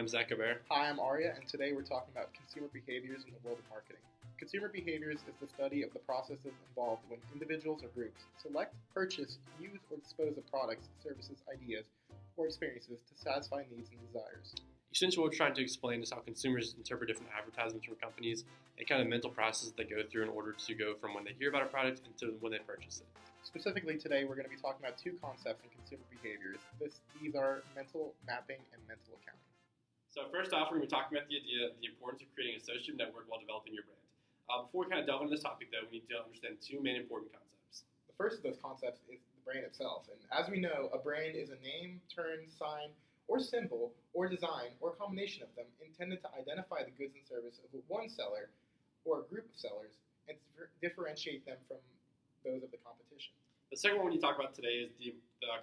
Zach Gobert. Hi, I'm Arya, and today we're talking about consumer behaviors in the world of marketing. Consumer behaviors is the study of the processes involved when individuals or groups select, purchase, use, or dispose of products, services, ideas, or experiences to satisfy needs and desires. Essentially, what we're trying to explain is how consumers interpret different advertisements from companies and kind of mental process they go through in order to go from when they hear about a product into when they purchase it. Specifically today, we're going to be talking about two concepts in consumer behaviors. These are mental mapping and mental accounting. So first off, we're going to be talking about the importance of creating an associative network while developing your brand. Before we kind of delve into this topic, though, we need to understand two main important concepts. The first of those concepts is the brand itself. And as we know, a brand is a name, term, sign, or symbol, or design, or a combination of them intended to identify the goods and service of one seller or a group of sellers and differentiate them from those of the competition. The second one we need to talk about today is the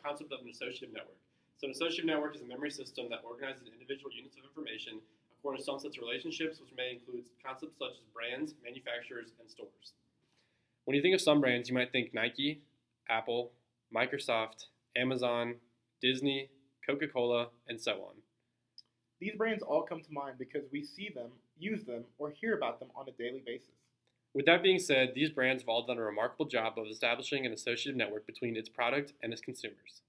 concept of an associative network. So an associative network is a memory system that organizes individual units of information according to some sets of relationships, which may include concepts such as brands, manufacturers, and stores. When you think of some brands, you might think Nike, Apple, Microsoft, Amazon, Disney, Coca-Cola, and so on. These brands all come to mind because we see them, use them, or hear about them on a daily basis. With that being said, these brands have all done a remarkable job of establishing an associative network between its product and its consumers.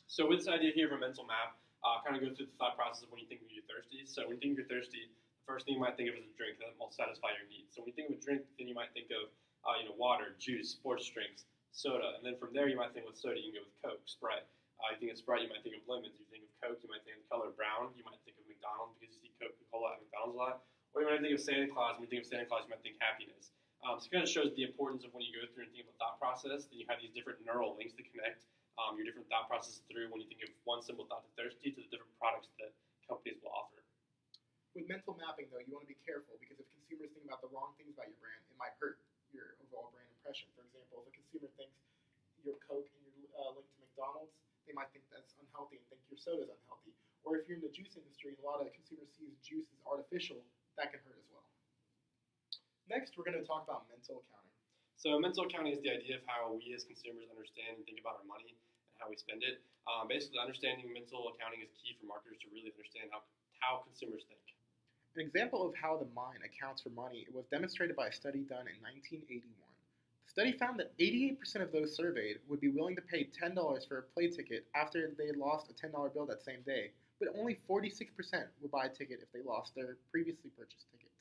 So with this idea here of a mental map, kind of go through the thought process of when you think you're thirsty. So when you think you're thirsty, the first thing you might think of is a drink that will satisfy your needs. So when you think of a drink, then you might think of water, juice, sports drinks, soda. And then from there, you might think with soda, you can go with Coke, Sprite. You think of Sprite, you might think of lemons. You think of Coke, you might think of the color brown. You might think of McDonald's because you see Coca-Cola at McDonald's a lot. Or you might think of Santa Claus. When you think of Santa Claus, you might think happiness. So it kind of shows the importance of when you go through and think of a thought process, then you have these different neural links to connect your different thought processes through when you think of one simple thought to thirsty to the different products that companies will offer. With mental mapping, though, you want to be careful because if consumers think about the wrong things about your brand, it might hurt your overall brand impression. For example, if a consumer thinks your Coke and you're linked to McDonald's, they might think that's unhealthy and think your soda is unhealthy. Or if you're in the juice industry and a lot of consumers see juice as artificial, that can hurt as well. Next, we're going to talk about mental accounting. So mental accounting is the idea of how we as consumers understand and think about our money and how we spend it. Basically, understanding mental accounting is key for marketers to really understand how consumers think. An example of how the mind accounts for money was demonstrated by a study done in 1981. The study found that 88% of those surveyed would be willing to pay $10 for a plane ticket after they lost a $10 bill that same day, but only 46% would buy a ticket if they lost their previously purchased ticket.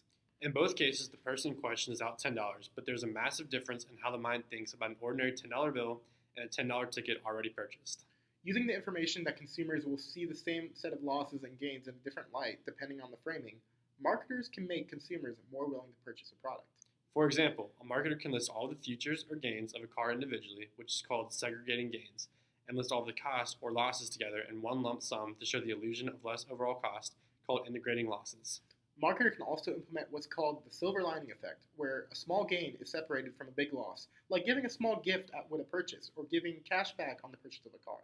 In both cases, the person in question is out $10, but there's a massive difference in how the mind thinks about an ordinary $10 bill and a $10 ticket already purchased. Using the information that consumers will see the same set of losses and gains in a different light depending on the framing, marketers can make consumers more willing to purchase a product. For example, a marketer can list all the features or gains of a car individually, which is called segregating gains, and list all the costs or losses together in one lump sum to show the illusion of less overall cost, called integrating losses. A marketer can also implement what's called the silver lining effect, where a small gain is separated from a big loss, like giving a small gift with a purchase or giving cash back on the purchase of a car.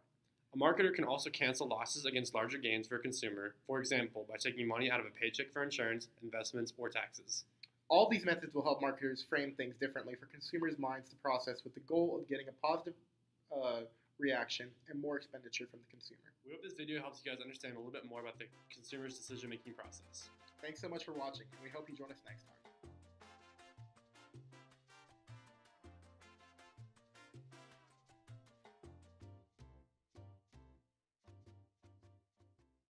A marketer can also cancel losses against larger gains for a consumer, for example, by taking money out of a paycheck for insurance, investments, or taxes. All these methods will help marketers frame things differently for consumers' minds to process with the goal of getting a positive reaction and more expenditure from the consumer. We hope this video helps you guys understand a little bit more about the consumer's decision-making process. Thanks so much for watching, and we hope you join us next time.